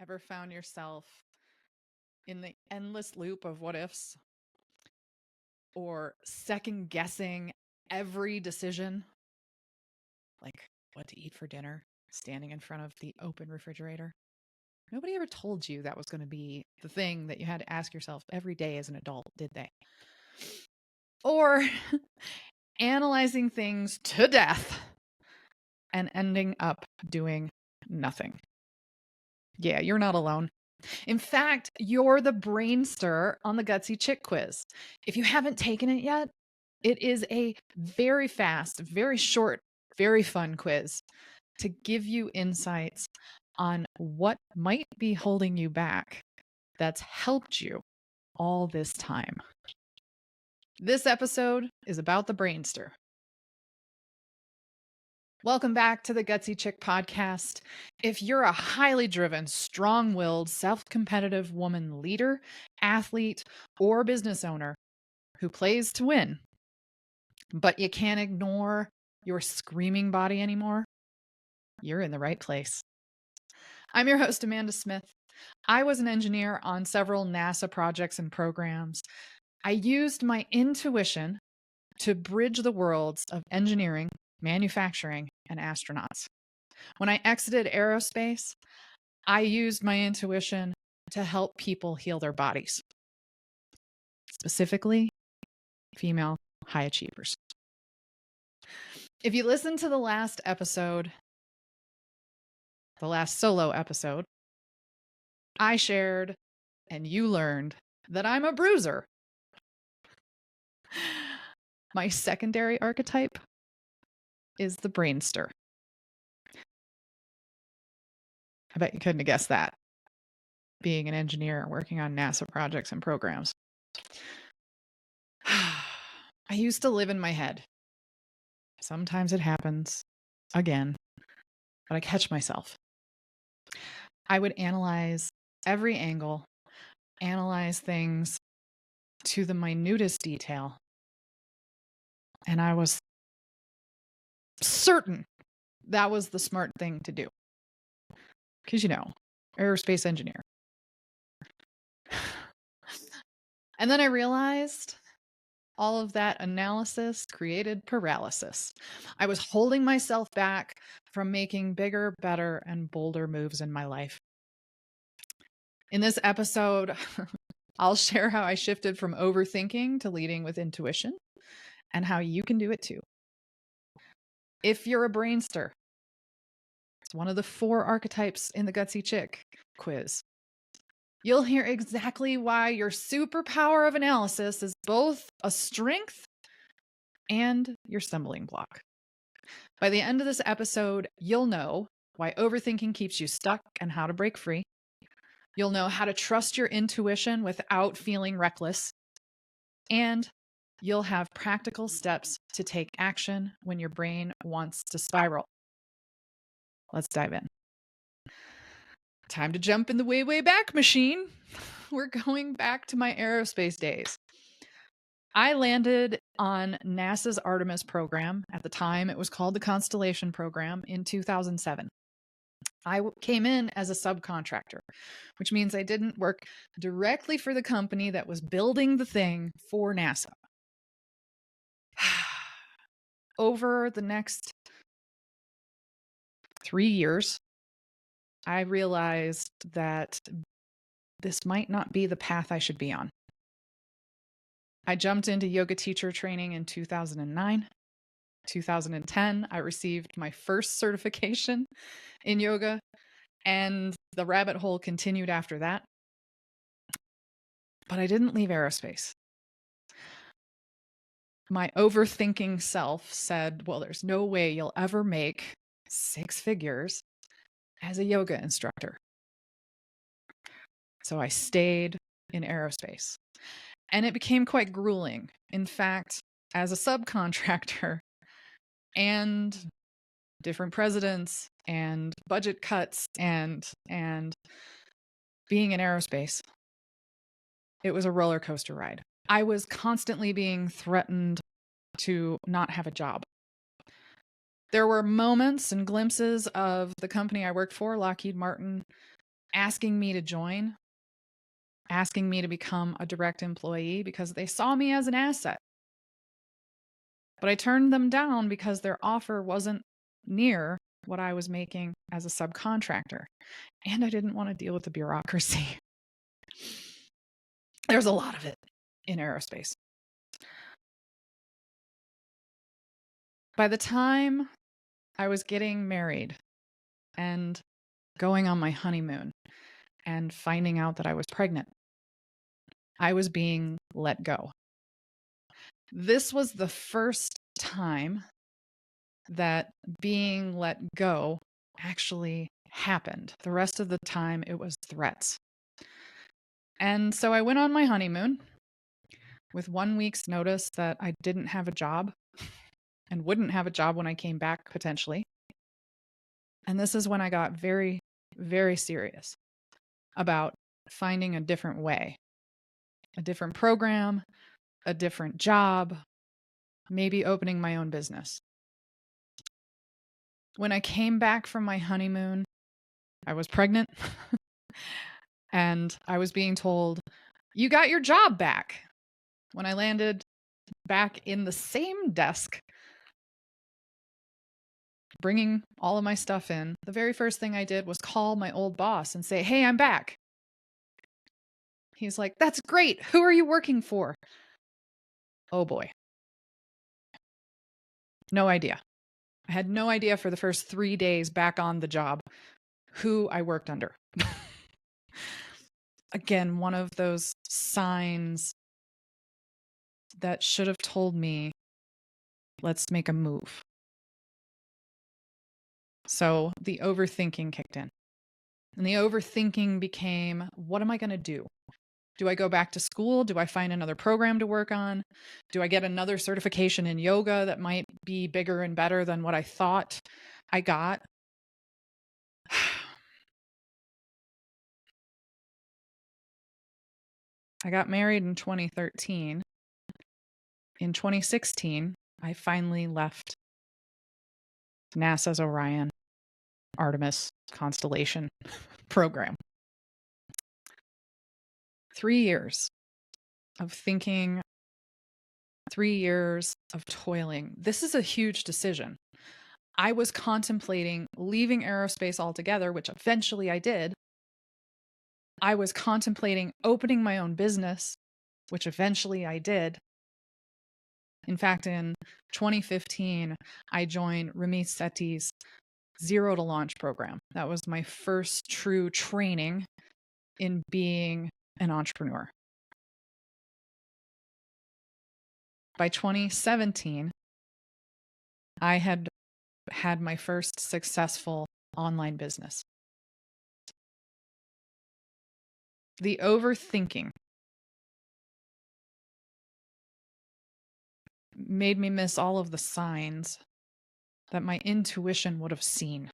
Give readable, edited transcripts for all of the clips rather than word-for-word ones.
Ever found yourself in the endless loop of what ifs or second guessing every decision? Like what to eat for dinner, standing in front of the open refrigerator. Nobody ever told you that was going to be the thing that you had to ask yourself every day as an adult, did they? Or analyzing things to death and ending up doing nothing. Yeah, you're not alone. In fact, you're the Brainster on the Gutsy Chick Quiz. If you haven't taken it yet, it is a very fast, very short, very fun quiz to give you insights on what might be holding you back that's helped you all this time. This episode is about the Brainster. Welcome back to the Gutsy Chick podcast. If you're a highly driven, strong-willed, self-competitive woman leader, athlete, or business owner who plays to win, but you can't ignore your screaming body anymore, you're in the right place. I'm your host, Amanda Smith. I was an engineer on several NASA projects and programs. I used my intuition to bridge the worlds of engineering, manufacturing, and astronauts. When I exited aerospace, I used my intuition to help people heal their bodies, specifically female high achievers. If you listen to the last episode, the last solo episode, I shared and you learned that I'm a bruiser. My secondary archetype is the Brainster. I bet you couldn't have guessed that, being an engineer working on NASA projects and programs. I used to live in my head. Sometimes it happens again, but I catch myself. I would analyze every angle, analyze things to the minutest detail, and I was certain that was the smart thing to do. Because, aerospace engineer. And then I realized all of that analysis created paralysis. I was holding myself back from making bigger, better, and bolder moves in my life. In this episode, I'll share how I shifted from overthinking to leading with intuition and how you can do it too. If you're a Brainster, it's one of the 4 archetypes in the Gutsy Chick quiz. You'll hear exactly why your superpower of analysis is both a strength and your stumbling block. By the end of this episode, you'll know why overthinking keeps you stuck and how to break free. You'll know how to trust your intuition without feeling reckless. And you'll have practical steps to take action when your brain wants to spiral. Let's dive in. Time to jump in the way, way back machine. We're going back to my aerospace days. I landed on NASA's Artemis program. At the time, it was called the Constellation program in 2007. I came in as a subcontractor, which means I didn't work directly for the company that was building the thing for NASA. Over the next 3 years, I realized that this might not be the path I should be on. I jumped into yoga teacher training in 2009. 2010, I received my first certification in yoga, and the rabbit hole continued after that. But I didn't leave aerospace. My overthinking self said, well, there's no way you'll ever make 6 figures as a yoga instructor. So I stayed in aerospace. And it became quite grueling. In fact, as a subcontractor and different presidents and budget cuts and being in aerospace, it was a roller coaster ride. I was constantly being threatened to not have a job. There were moments and glimpses of the company I worked for, Lockheed Martin, asking me to join, asking me to become a direct employee because they saw me as an asset. But I turned them down because their offer wasn't near what I was making as a subcontractor. And I didn't want to deal with the bureaucracy. There's a lot of it in aerospace. By the time I was getting married and going on my honeymoon and finding out that I was pregnant, I was being let go. This was the first time that being let go actually happened. The rest of the time, it was threats. And so I went on my honeymoon with 1 week's notice that I didn't have a job and wouldn't have a job when I came back potentially. And this is when I got very, very serious about finding a different way, a different program, a different job, maybe opening my own business. When I came back from my honeymoon, I was pregnant and I was being told, "You got your job back." When I landed back in the same desk, bringing all of my stuff in, the very first thing I did was call my old boss and say, "Hey, I'm back." He's like, "That's great. Who are you working for?" Oh boy. No idea. I had no idea for the first 3 days back on the job who I worked under. Again, one of those signs that should have told me, let's make a move. So the overthinking kicked in. And the overthinking became, what am I going to do? Do I go back to school? Do I find another program to work on? Do I get another certification in yoga that might be bigger and better than what I thought I got? I got married in 2013. In 2016, I finally left NASA's Orion Artemis constellation program. 3 years of thinking, 3 years of toiling. This is a huge decision. I was contemplating leaving aerospace altogether, which eventually I did. I was contemplating opening my own business, which eventually I did. In fact, in 2015, I joined Ramit Sethi's Zero to Launch program. That was my first true training in being an entrepreneur. By 2017, I had had my first successful online business. The overthinking made me miss all of the signs that my intuition would have seen.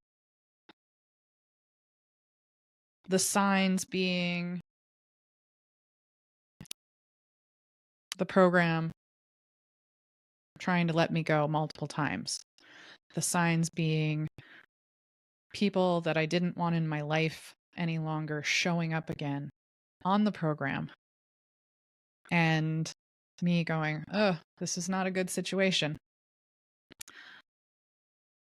The signs being the program trying to let me go multiple times. The signs being people that I didn't want in my life any longer showing up again on the program. And me going, oh, this is not a good situation.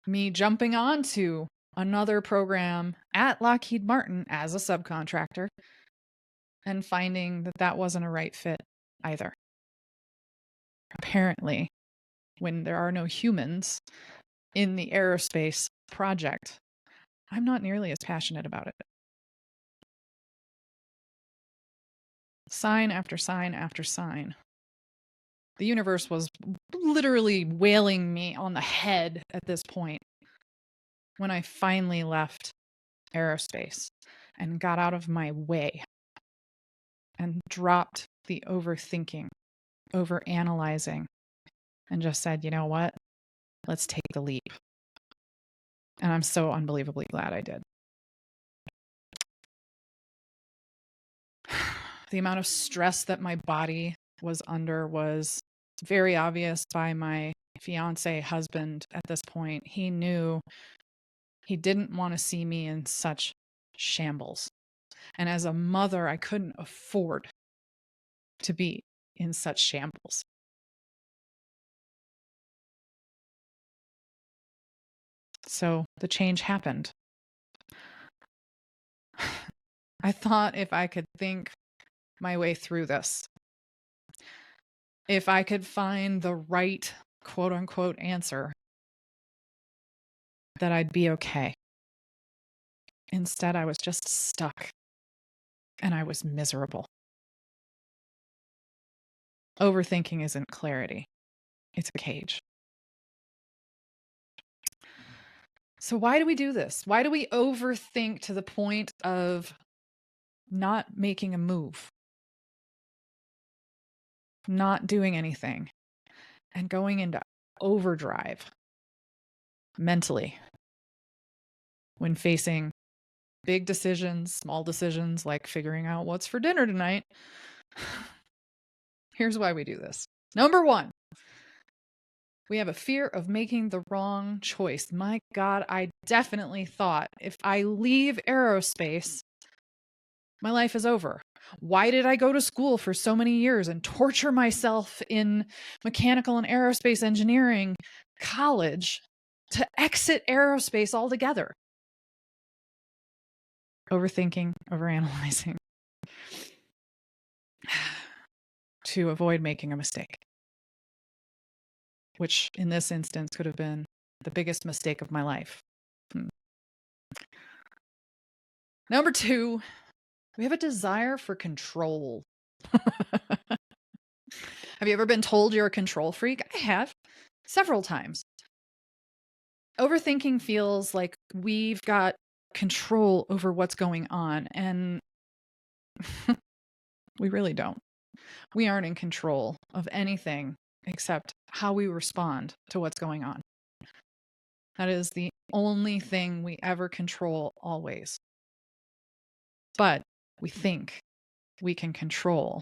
Me jumping onto another program at Lockheed Martin as a subcontractor and finding that that wasn't a right fit either. Apparently, when there are no humans in the aerospace project, I'm not nearly as passionate about it. Sign after sign after sign. The universe was literally wailing me on the head at this point when I finally left aerospace and got out of my way and dropped the overthinking, overanalyzing, and just said, you know what? Let's take the leap. And I'm so unbelievably glad I did. The amount of stress that my body was under was very obvious by my fiance husband at this point. He knew he didn't want to see me in such shambles. And as a mother, I couldn't afford to be in such shambles. So the change happened. I thought if I could think my way through this, if I could find the right quote unquote answer, that I'd be okay. Instead, I was just stuck and I was miserable. Overthinking isn't clarity, it's a cage. So, why do we do this? Why do we overthink to the point of not making a move, not doing anything, and going into overdrive mentally when facing big decisions, small decisions like figuring out what's for dinner tonight? Here's why we do this. Number one, we have a fear of making the wrong choice. My God, I definitely thought if I leave aerospace, my life is over. Why did I go to school for so many years and torture myself in mechanical and aerospace engineering college to exit aerospace altogether? Overthinking, overanalyzing, to avoid making a mistake, which in this instance could have been the biggest mistake of my life. Number two, we have a desire for control. Have you ever been told you're a control freak? I have, several times. Overthinking feels like we've got control over what's going on, and we really don't. We aren't in control of anything except how we respond to what's going on. That is the only thing we ever control always. But we think we can control,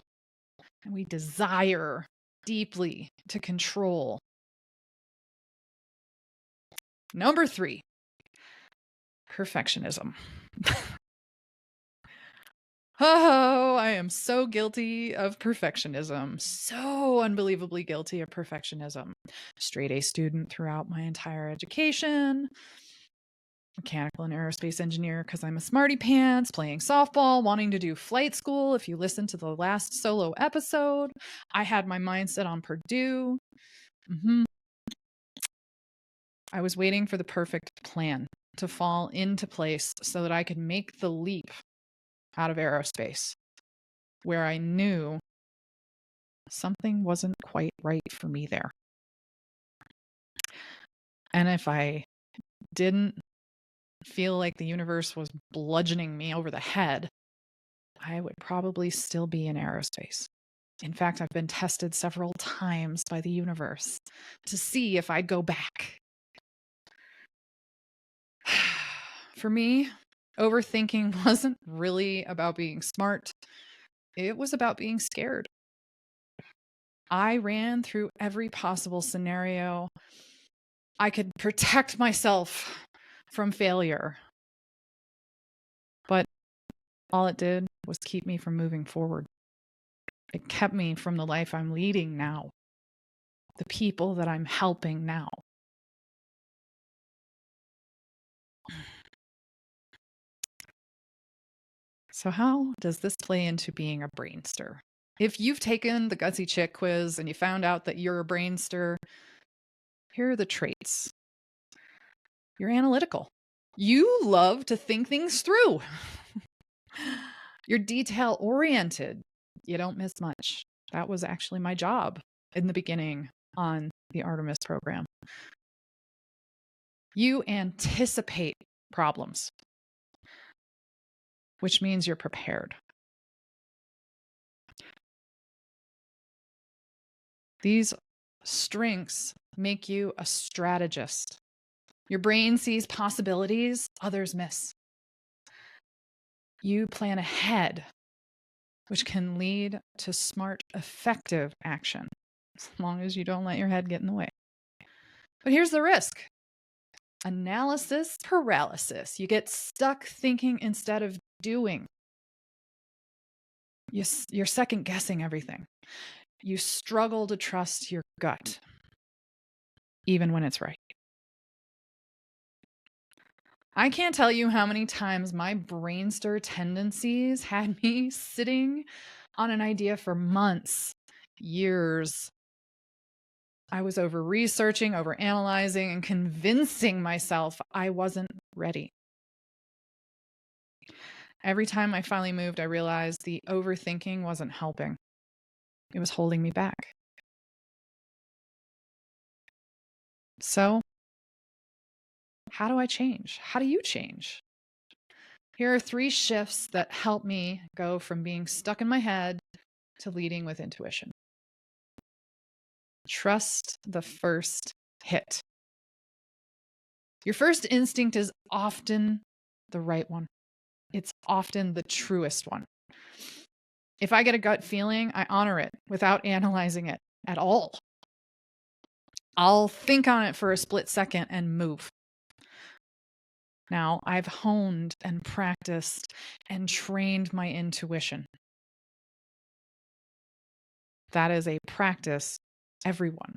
and we desire deeply to control. Number three, perfectionism. Oh, I am so guilty of perfectionism. So unbelievably guilty of perfectionism. Straight A student throughout my entire education. Mechanical and aerospace engineer because I'm a smarty pants, playing softball, wanting to do flight school. If you listen to the last solo episode, I had my mindset on Purdue. I was waiting for the perfect plan to fall into place so that I could make the leap out of aerospace, where I knew something wasn't quite right for me there. And if I didn't feel like the universe was bludgeoning me over the head, I would probably still be in aerospace. In fact, I've been tested several times by the universe to see if I'd go back. For me, overthinking wasn't really about being smart. It was about being scared. I ran through every possible scenario I could protect myself from failure. But all it did was keep me from moving forward. It kept me from the life I'm leading now, the people that I'm helping now. So how does this play into being a brainster? If you've taken the Gutsy Chick Quiz and you found out that you're a brainster, here are the traits. You're analytical. You love to think things through. You're detail-oriented. You don't miss much. That was actually my job in the beginning on the Artemis program. You anticipate problems, which means you're prepared. These strengths make you a strategist. Your brain sees possibilities others miss. You plan ahead, which can lead to smart, effective action, as long as you don't let your head get in the way. But here's the risk. Analysis paralysis. You get stuck thinking instead of doing. You're second guessing everything. You struggle to trust your gut, even when it's right. I can't tell you how many times my Brainster tendencies had me sitting on an idea for months, years. I was over researching, over analyzing, and convincing myself I wasn't ready. Every time I finally moved, I realized the overthinking wasn't helping. It was holding me back. So, how do I change? How do you change? Here are 3 shifts that help me go from being stuck in my head to leading with intuition. Trust the first hit. Your first instinct is often the right one. It's often the truest one. If I get a gut feeling, I honor it without analyzing it at all. I'll think on it for a split second and move. Now, I've honed and practiced and trained my intuition. That is a practice everyone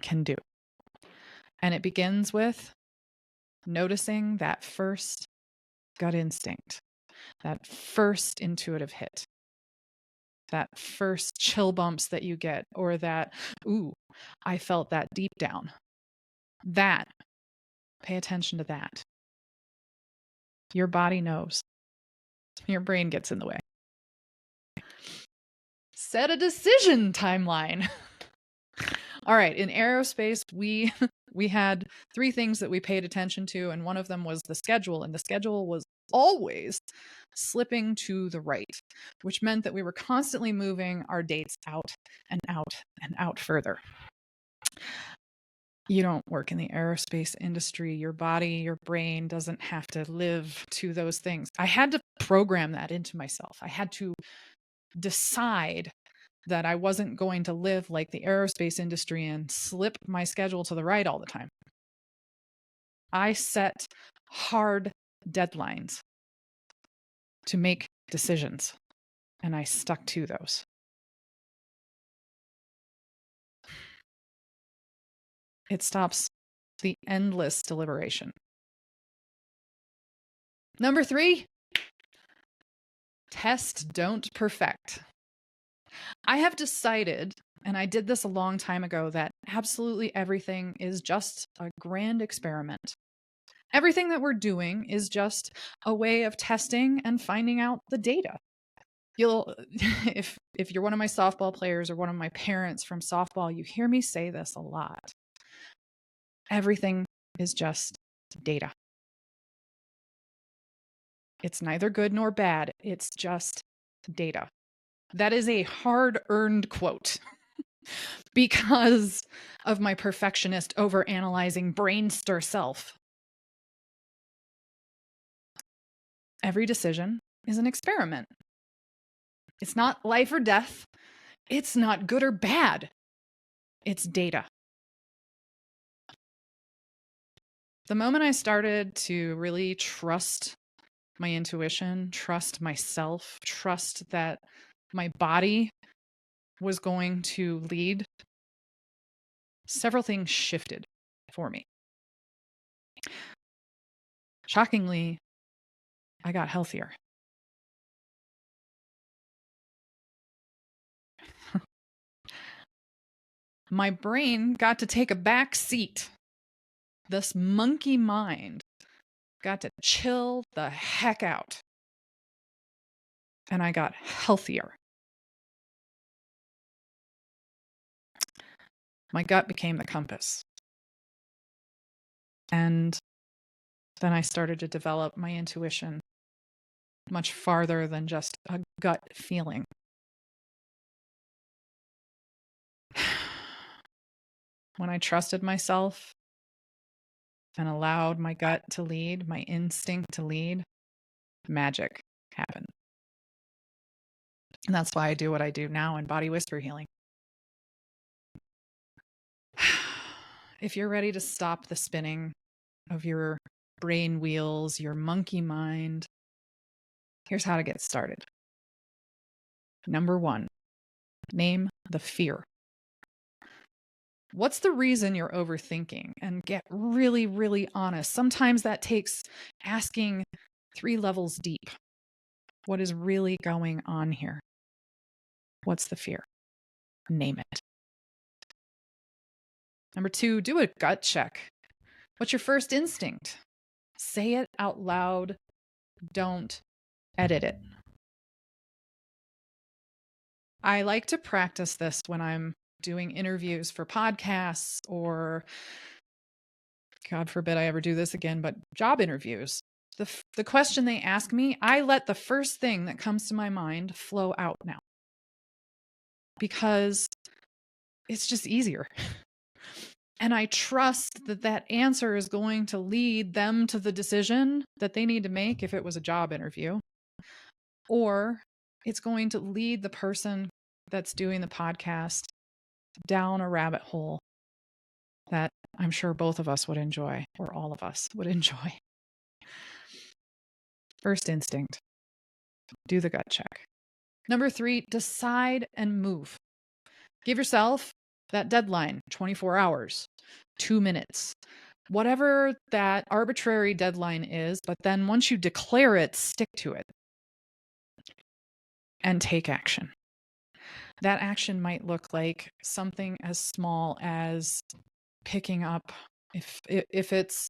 can do. And it begins with noticing that first gut instinct, that first intuitive hit, that first chill bumps that you get, or that, ooh, I felt that deep down. That, pay attention to that. Your body knows. Your brain gets in the way. Set a decision timeline. All right, in Aerospace, we had 3 things that we paid attention to, and one of them was the schedule, and the schedule was always slipping to the right, which meant that we were constantly moving our dates out and out and out further. You don't work in the aerospace industry. Your body, your brain doesn't have to live to those things. I had to program that into myself. I had to decide that I wasn't going to live like the aerospace industry and slip my schedule to the right all the time. I set hard deadlines to make decisions, and I stuck to those. It stops the endless deliberation. Number 3, test, don't perfect. I have decided, and I did this a long time ago, that absolutely everything is just a grand experiment. Everything that we're doing is just a way of testing and finding out the data. If you're one of my softball players or one of my parents from softball, you hear me say this a lot. Everything is just data. It's neither good nor bad. It's just data. That is a hard-earned quote because of my perfectionist, overanalyzing Brainster self. Every decision is an experiment. It's not life or death. It's not good or bad. It's data. The moment I started to really trust my intuition, trust myself, trust that my body was going to lead, several things shifted for me. Shockingly, I got healthier. My brain got to take a back seat. This monkey mind got to chill the heck out. And I got healthier. My gut became the compass. And then I started to develop my intuition much farther than just a gut feeling. When I trusted myself and allowed my gut to lead, my instinct to lead, magic happened. And that's why I do what I do now in body whisper healing. If you're ready to stop the spinning of your brain wheels, your monkey mind, here's how to get started. Number 1, name the fear. What's the reason you're overthinking? And get really, really honest. Sometimes that takes asking 3 levels deep. What is really going on here? What's the fear? Name it. Number 2, do a gut check. What's your first instinct? Say it out loud. Don't edit it. I like to practice this when I'm doing interviews for podcasts or, God forbid I ever do this again, but job interviews. The question they ask me, I let the first thing that comes to my mind flow out now because it's just easier. And I trust that that answer is going to lead them to the decision that they need to make if it was a job interview, or it's going to lead the person that's doing the podcast down a rabbit hole that I'm sure both of us would enjoy, or all of us would enjoy. First instinct, do the gut check. Number 3, decide and move. Give yourself that deadline, 24 hours, 2 minutes, whatever that arbitrary deadline is. But then once you declare it, stick to it and take action. That action might look like something as small as picking up, if it's,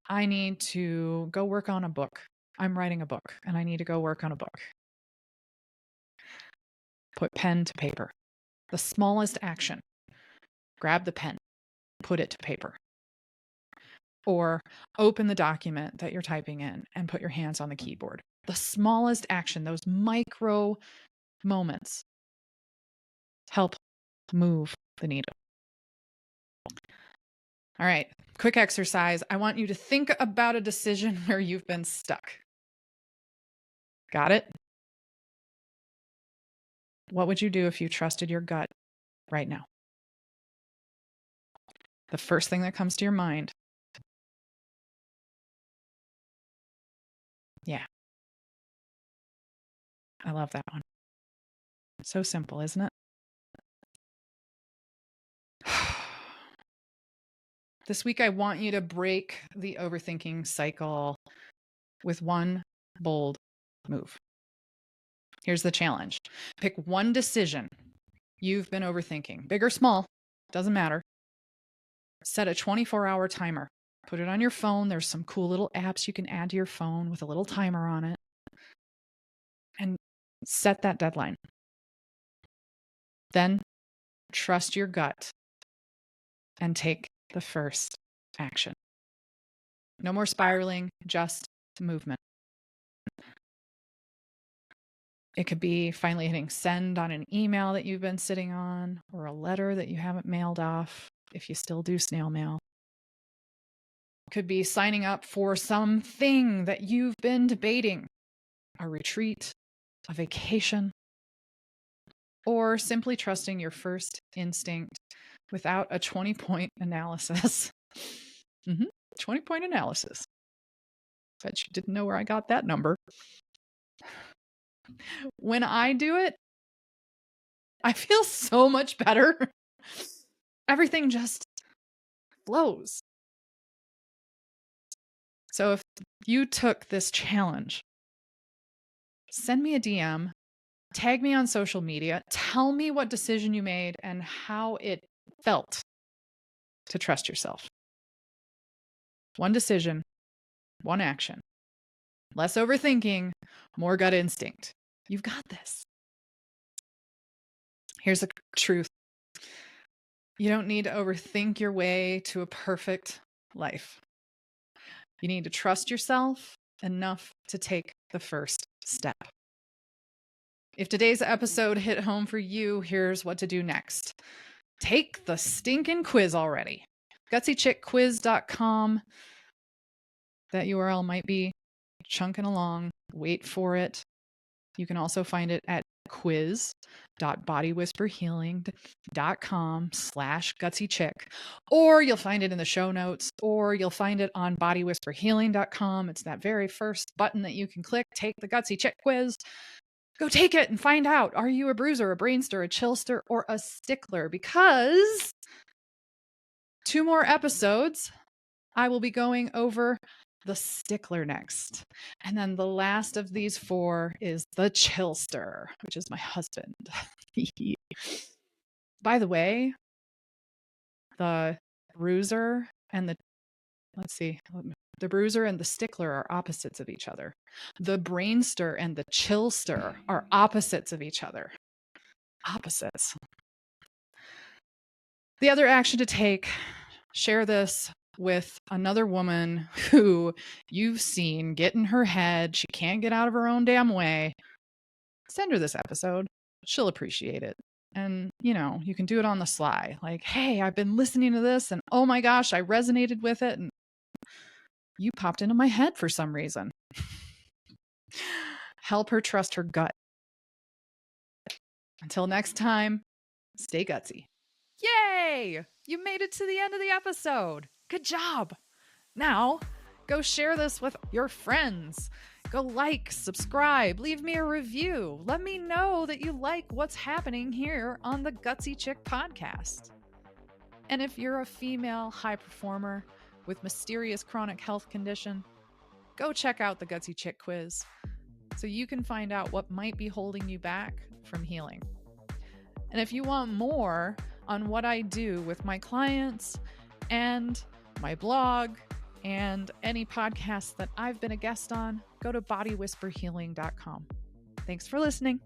I need to go work on a book. I'm writing a book and I need to go work on a book. Put pen to paper. The smallest action. Grab the pen, put it to paper. Or open the document that you're typing in and put your hands on the keyboard. The smallest action, those micro moments, help move the needle. All right, quick exercise. I want you to think about a decision where you've been stuck. Got it? What would you do if you trusted your gut right now? The first thing that comes to your mind. Yeah. I love that one. So simple, isn't it? This week, I want you to break the overthinking cycle with one bold move. Here's the challenge. Pick one decision you've been overthinking, big or small, doesn't matter. Set a 24-hour timer. Put it on your phone. There's some cool little apps you can add to your phone with a little timer on it. And set that deadline. Then trust your gut and take the first action. No more spiraling, just movement. It could be finally hitting send on an email that you've been sitting on, or a letter that you haven't mailed off, if you still do snail mail. It could be signing up for something that you've been debating, a retreat, a vacation, or simply trusting your first instinct without a 20-point analysis. 20-point analysis. Bet you didn't know where I got that number. When I do it, I feel so much better. Everything just flows. So if you took this challenge, send me a DM, tag me on social media, tell me what decision you made and how it felt to trust yourself. One decision, one action. Less overthinking, more gut instinct. You've got this. Here's the truth. You don't need to overthink your way to a perfect life. You need to trust yourself enough to take the first step. If today's episode hit home for you, here's what to do next. Take the stinking quiz already. GutsyChickQuiz.com. That URL might be chunking along. Wait for it. You can also find it at quiz.bodywhisperhealing.com/gutsychick, or you'll find it in the show notes, or you'll find it on bodywhisperhealing.com. It's that very first button that you can click. Take the Gutsy Chick Quiz. Go take it and find out. Are you a bruiser, a brainster, a chillster, or a stickler? Because 2 more episodes, I will be going over the stickler next. And then the last of these 4 is the chillster, which is my husband. By the way, the bruiser and the bruiser and the stickler are opposites of each other. The brainster and the chillster are opposites of each other. Opposites. The other action to take, share this with another woman who you've seen get in her head. She can't get out of her own damn way. Send her this episode. She'll appreciate it. And, you can do it on the sly. Like, hey, I've been listening to this and oh my gosh, I resonated with it. And you popped into my head for some reason. Help her trust her gut. Until next time, stay gutsy. Yay! You made it to the end of the episode. Good job. Now, go share this with your friends. Go like, subscribe, leave me a review. Let me know that you like what's happening here on the Gutsy Chick podcast. And if you're a female high performer with mysterious chronic health condition, go check out the Gutsy Chick Quiz so you can find out what might be holding you back from healing. And if you want more on what I do with my clients and my blog and any podcasts that I've been a guest on, go to bodywhisperhealing.com. Thanks for listening.